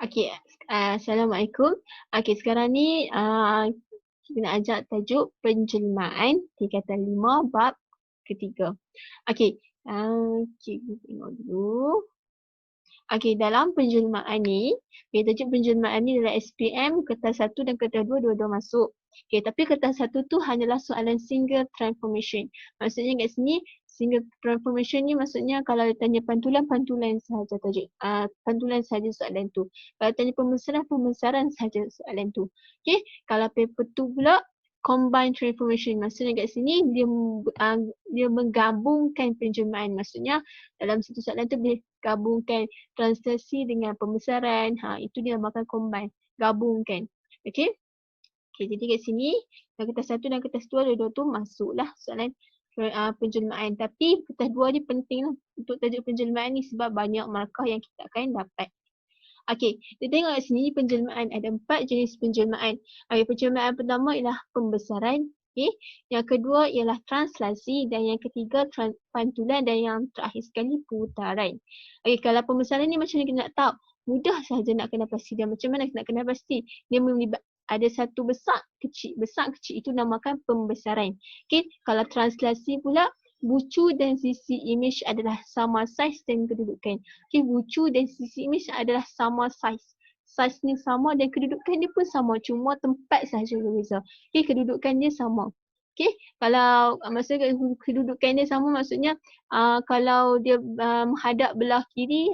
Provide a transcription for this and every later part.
Okey, Assalamualaikum. Okey, sekarang ni kita nak ajak tajuk penjelmaan tingkatan 5 bab ketiga. Okey, cikgu tengok dulu. Okey, dalam penjelmaan ni, tajuk penjelmaan ni adalah SPM kertas 1 dan kertas 2 dua-dua masuk. Okey, tapi kertas 1 tu hanyalah soalan single transformation. Maksudnya kat sini single transformation ni maksudnya kalau tanya pantulan, pantulan sahaja tajuk. Pantulan sahaja soalan tu. Kalau tanya pembesaran, pembesaran sahaja soalan tu. Okey, kalau paper tu pula combine transformation. Maksudnya kat sini dia menggabungkan penjelmaan. Maksudnya dalam satu soalan tu boleh gabungkan translasi dengan pembesaran. Itu dia namakan combine. Gabungkan. Okey. Okey, jadi kat sini kertas 1 dan kertas 2 dua-dua tu masuklah soalan penjelmaan. Tapi kertas 2 ni penting lah untuk tajuk penjelmaan ni sebab banyak markah yang kita akan dapat. Okey, kita tengok kat sini penjelmaan. Ada 4 jenis penjelmaan. Okey, penjelmaan pertama ialah pembesaran. Okey, yang kedua ialah translasi dan yang ketiga pantulan dan yang terakhir sekali putaran. Okey, kalau pembesaran ni macam mana kita nak tahu? Mudah sahaja nak kena pasti dan macam mana nak kena pasti? Dia melibat ada satu besar kecil itu namakan pembesaran. Okey, kalau translasi pula bucu dan sisi image adalah sama saiz dan kedudukan. Okey, bucu dan sisi image adalah sama saiz. Saiz ni sama dan kedudukan dia pun sama. Cuma tempat sahaja berbeza. Okey, kedudukan dia sama. Okey, kalau maksudnya kedudukan dia sama maksudnya kalau dia menghadap belah kiri,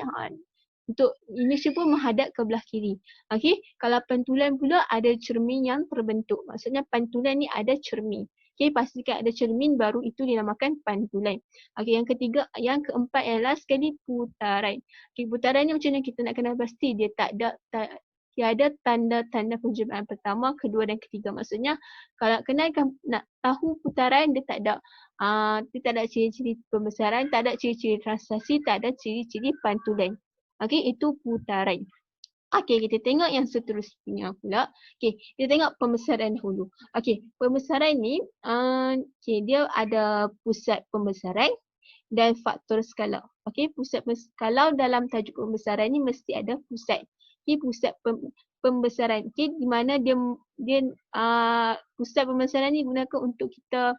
untuk image dia pun menghadap ke belah kiri. Okey, kalau pantulan pula ada cermin yang terbentuk. Maksudnya pantulan ni ada cermin. Okey, pastikan ada cermin baru itu dinamakan pantulan. Okey, yang keempat ialah sekali putaran. Okey, putaran ni macam mana kita nak kena pasti dia tiada tanda-tanda penjelmaan pertama, kedua dan ketiga. Maksudnya kalau kenalkan nak tahu putaran dia tak ada ciri-ciri pembesaran, tak ada ciri-ciri translasi, tak ada ciri-ciri pantulan. Okey, itu putaran. Okey, kita tengok yang seterusnya pula. Okey, kita tengok pembesaran dahulu. Okey, pembesaran ni dia ada pusat pembesaran dan faktor skala. Okey, kalau dalam tajuk pembesaran ni mesti ada pusat. Okey, pusat pembesaran. Okey, di mana dia pusat pembesaran ni gunakan untuk kita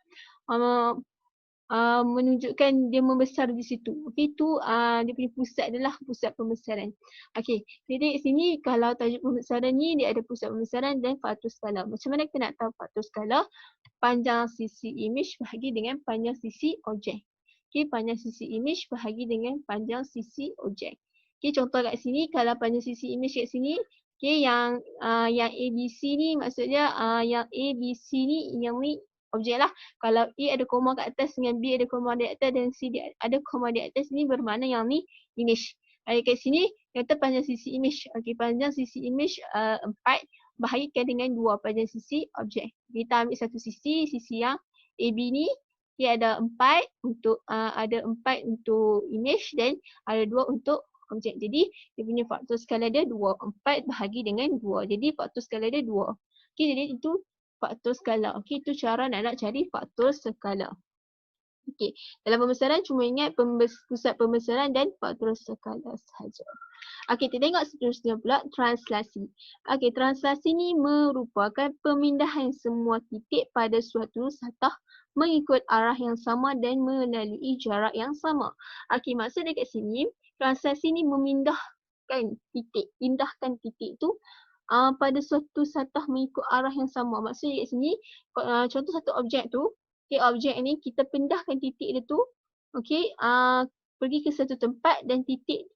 menunjukkan dia membesar di situ. Okey, tu dia punya pusat adalah pusat pembesaran. Okey, jadi sini kalau tajuk pembesaran ni dia ada pusat pembesaran dan faktor skala. Macam mana kita nak tahu faktor skala? Panjang sisi image bahagi dengan panjang sisi objek. Okey, panjang sisi image bahagi dengan panjang sisi objek. Okey, contoh kat sini kalau panjang sisi image kat sini, okey, yang ABC ni maksudnya yang ABC ni yang ni objek lah. Kalau A ada koma kat atas dengan B ada koma di atas dan C ada koma di atas ni bermakna yang ni image. Kat sini kata panjang sisi image. Okey, panjang sisi image 4 bahagikan dengan 2 panjang sisi objek. Kita ambil satu sisi yang AB ni dia ada 4 untuk image dan ada 2 untuk objek. Jadi dia punya faktor skala dia 2. 4 bahagi dengan 2. Jadi faktor skala dia 2. Okey, jadi itu faktor skala. Okey, itu cara nak cari faktor skala. Okey, dalam pembesaran cuma ingat pusat pembesaran dan faktor skala sahaja. Okey, kita tengok seterusnya pula translasi. Okey, translasi ni merupakan pemindahan semua titik pada suatu satah mengikut arah yang sama dan melalui jarak yang sama. Okey, maksud dekat sini, translasi ni memindahkan titik. Pindahkan titik tu pada suatu satah mengikut arah yang sama. Maksudnya kat sini, contoh satu objek tu, okay, objek ni kita pindahkan titik dia tu, okay, pergi ke satu tempat dan titik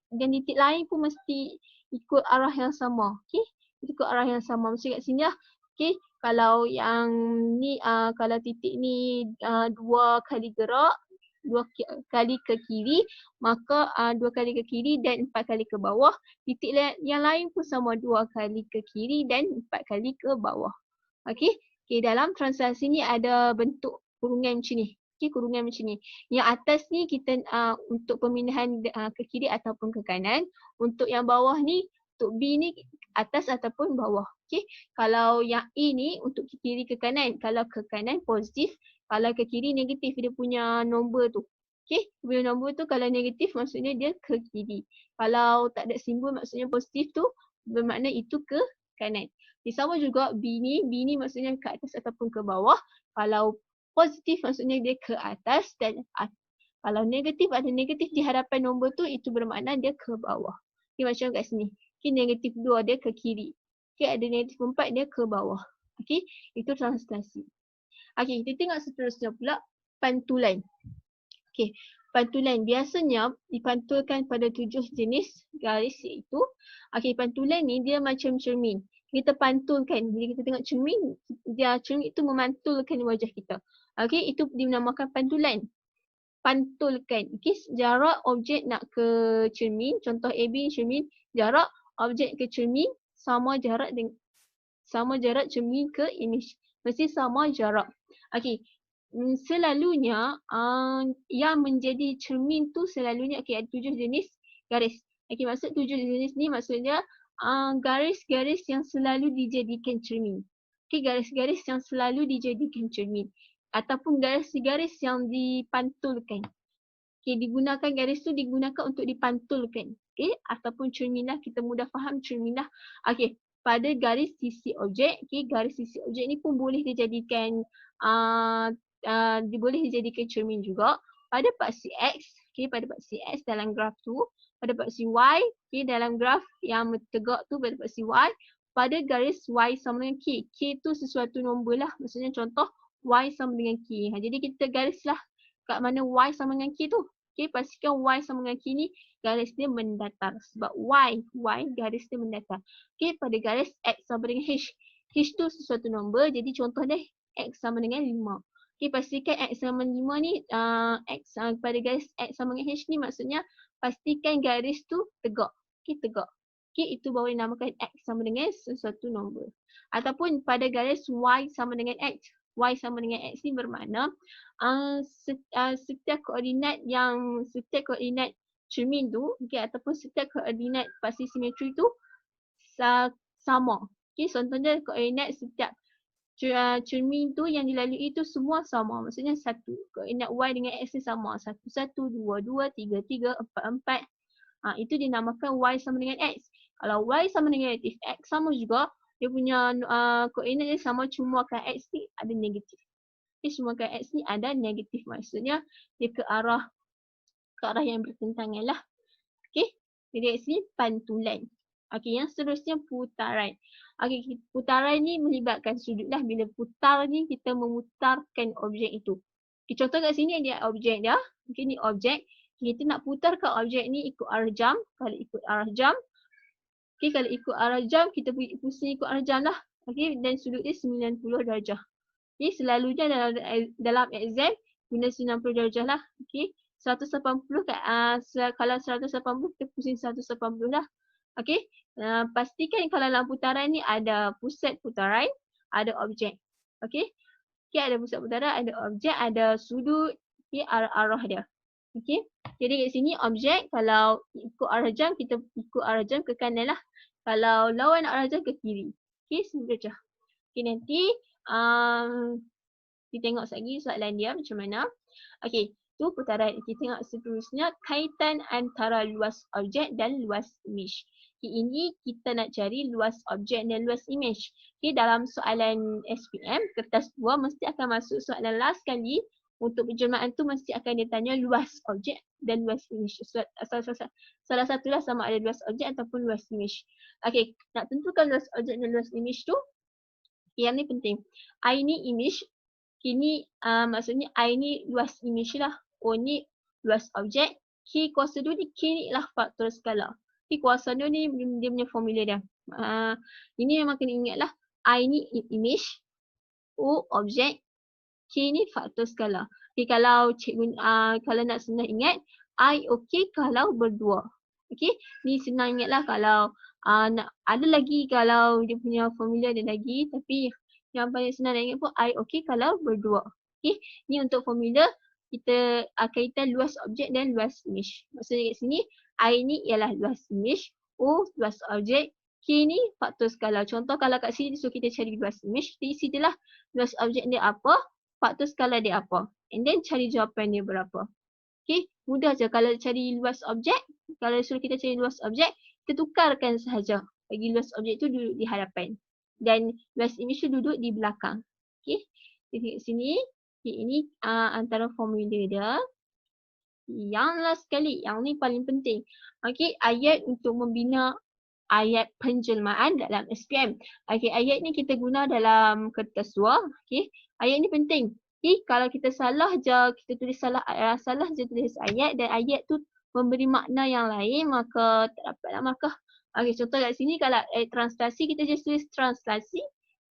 lain pun mesti ikut arah yang sama. Okay, ikut arah yang sama. Maksudnya kat sini lah, okay, kalau yang ni, kalau titik ni 2 kali gerak, 2 kali ke kiri, maka 2 kali ke kiri dan 4 kali ke bawah. Titik yang lain pun sama 2 kali ke kiri dan 4 kali ke bawah. Okey. Okey, dalam translasi ni ada bentuk kurungan macam ni. Okey, kurungan macam ni. Yang atas ni kita untuk pemindahan ke kiri ataupun ke kanan. Untuk yang bawah ni, untuk B ni atas ataupun bawah. Okey. Kalau yang E ni untuk ke kiri ke kanan. Kalau ke kanan positif, kalau ke kiri negatif dia punya nombor tu. Okey, dia punya nombor tu kalau negatif maksudnya dia ke kiri. Kalau tak ada simbol maksudnya positif tu bermakna itu ke kanan. Sama juga B ni maksudnya ke atas ataupun ke bawah. Kalau positif maksudnya dia ke atas dan kalau negatif ada negatif di hadapan nombor tu, itu bermakna dia ke bawah. Okay, macam kat sini. Okay, negatif 2 dia ke kiri. Okay, ada negatif 4 dia ke bawah. Okay, itu translasi. Okay, kita tengok seterusnya pula pantulan. Okay, pantulan biasanya dipantulkan pada 7 jenis garis iaitu. Okay, pantulan ni dia macam cermin. Kita pantulkan. Bila kita tengok cermin, cermin itu memantulkan wajah kita. Okay, itu dinamakan pantulan. Pantulkan. Okay, jarak objek nak ke cermin, contoh AB cermin, jarak objek ke cermin sama jarak dengan cermin ke image. Mesti sama jarak. Okay, selalunya yang menjadi cermin tu selalunya ada 7 jenis garis. Okay, maksud 7 jenis ni maksudnya garis-garis yang selalu dijadikan cermin. Okay, garis-garis yang selalu dijadikan cermin. Ataupun garis-garis yang dipantulkan. Okay, digunakan garis tu digunakan untuk dipantulkan. Okay, ataupun cermin lah, kita mudah faham cermin lah. Okay, pada garis sisi objek, okay, garis sisi objek ni pun boleh dijadikan boleh dijadikan cermin juga. Pada paksi X, okay, pada paksi X dalam graf tu, pada paksi Y, okay, dalam graf yang tegak tu pada paksi Y, pada garis Y sama dengan K. K tu sesuatu nombor lah, maksudnya contoh Y sama dengan K. Jadi kita garislah kat mana Y sama dengan K tu. Okay, pastikan Y sama dengan K ni garis dia mendatar. Sebab Y garis dia mendatar. Okay, pada garis X sama dengan H. H tu sesuatu nombor, jadi contoh dia X sama dengan 5. Okay, pastikan X sama dengan 5 ni, pada garis X sama dengan H ni maksudnya pastikan garis tu tegak. Okay, tegak. Okay, itu baru dinamakan X sama dengan sesuatu nombor. Ataupun pada garis Y sama dengan X. Y sama dengan X ni bermakna setiap koordinat cermin tu, okay, ataupun setiap koordinat paksi simetri tu sama. Okay, contohnya koordinat setiap cermin tu yang dilalui itu semua sama. Maksudnya satu. Koordinat Y dengan X ni sama. 1, 1, 2, 2, 3, 3, 4, 4. Itu dinamakan Y sama dengan X. Kalau Y sama dengan negatif X sama juga, dia punya koordinat dia sama, cuma kan X ni ada negatif. Okay, cuma kan X ni ada negatif, maksudnya dia ke arah yang bertentangan lah. Okay, jadi kat sini pantulan. Okay, yang seterusnya putaran. Okay, putaran ni melibatkan sudut lah. Bila putar ni kita memutarkan objek itu. Okay, contoh kat sini dia objek dia. Okay, ni objek. Kita nak putarkan objek ni ikut arah jam. Kalau ikut arah jam, okay, kalau ikut arah jam, kita pusing ikut arah jam lah. Okay, dan sudut dia 90 darjah. Okay, selalunya dalam exam, guna 90 darjah lah. Okay, 180, kalau 180, kita pusing 180 lah. Okay, pastikan kalau dalam putaran ni ada pusat putaran, ada objek. Okay, ada pusat putaran, ada objek, ada sudut, okay, arah-arah dia. Okay, jadi kat sini objek, kalau ikut arah jam, kita ikut arah jam ke kanan lah. Kalau lawan arah jam ke kiri. Okay, darjah. Okay, nanti kita tengok lagi soalan dia macam mana. Okay, tu putaran. Kita tengok seterusnya kaitan antara luas objek dan luas image. Okay, ini kita nak cari luas objek dan luas image. Okay, dalam soalan SPM, kertas 2 mesti akan masuk soalan last kali. Untuk penjelmaan tu mesti akan ditanya luas objek dan luas image. Salah satulah sama ada luas objek ataupun luas image. Okay, nak tentukan luas objek dan luas image tu, yang ni penting. I ni image, kini maksudnya I ni luas image lah. O ni luas objek. K kuasa 2 ni, K ni lah faktor skala. K kuasa 2 ni dia punya formula dia. Ini memang kena ingat lah. I ni image, O objek, K ni faktor skala. Okay, kalau cikgu kalau nak senang ingat, I okey kalau berdua. Okey, ni senang ingat lah. Kalau nak ada lagi, kalau dia punya formula ada lagi, tapi yang paling senang nak ingat pun I okey kalau berdua. Okey, ni untuk formula kita kaitan luas objek dan luas image. Maksudnya kat sini I ni ialah luas image, O luas objek, K ni faktor skala. Contoh kalau kat sini so kita cari luas image, kita isi je lah luas objek dia apa, faktor skala dia apa. And then cari jawapan dia berapa. Okay, mudah je kalau cari luas objek. Kalau suruh kita cari luas objek, kita tukarkan sahaja. Bagi luas objek tu duduk di hadapan. Dan luas image tu duduk di belakang. Okey. Kita tengok sini. Okay, ini antara formula dia. Yang last sekali, yang ni paling penting. Okey, ayat untuk membina ayat penjelmaan dalam SPM. Okey, ayat ni kita guna dalam kertas luar. Okey, ayat ni penting. Okey, kalau kita salah je, kita tulis salah je tulis ayat dan ayat tu memberi makna yang lain, maka tak dapatlah markah. Okey, contoh kat sini kalau translasi, kita just tulis translasi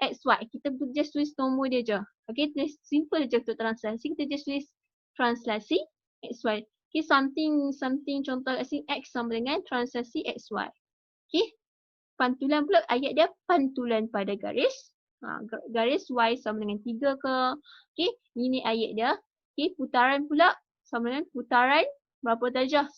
XY. Kita just tulis nombor dia je. Okey, tulis simple je untuk translasi, kita just tulis translasi XY. Okay, something contoh kat sini X sama dengan translasi XY. Okay, pantulan pula ayat dia pantulan pada garis. Garis Y sama dengan 3 ke. Okay, ini ayat dia. Okay, putaran pula sama dengan putaran berapa darjah?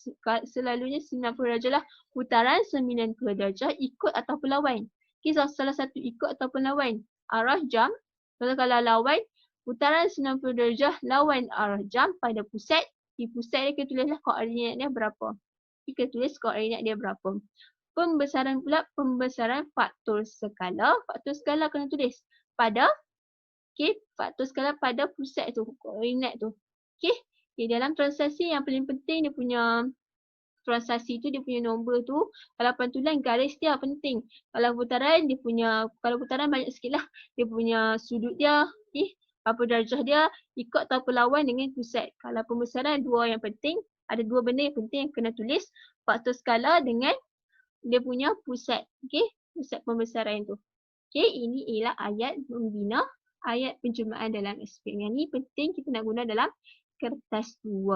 Selalunya 90 darjah lah. Putaran 90 darjah ikut ataupun lawan. Okay, salah satu ikut ataupun lawan. Arah jam. Kalau lawan, putaran 90 darjah lawan arah jam pada pusat. Di pusat dia kita tulislah koordinat dia berapa. Kita tulis koordinat dia berapa. Pembesaran pula, pembesaran faktor skala. Faktor skala kena tulis pada, okay, faktor skala pada pusat tu, koordinat tu. Okay, dalam transaksi yang paling penting dia punya transaksi tu, dia punya nombor tu. Kalau pantulan garis dia penting. Kalau putaran dia punya, kalau putaran banyak sikit lah. Dia punya sudut dia, okay, apa darjah dia, ikut ataupun lawan dengan pusat. Kalau pembesaran dua yang penting, ada dua benda yang penting yang kena tulis. Faktor skala dengan dia punya pusat. Okay, pusat pembesaran tu. Okay, ini ialah ayat membina ayat penjelmaan dalam SPM. Yang ni penting kita nak guna dalam kertas 2.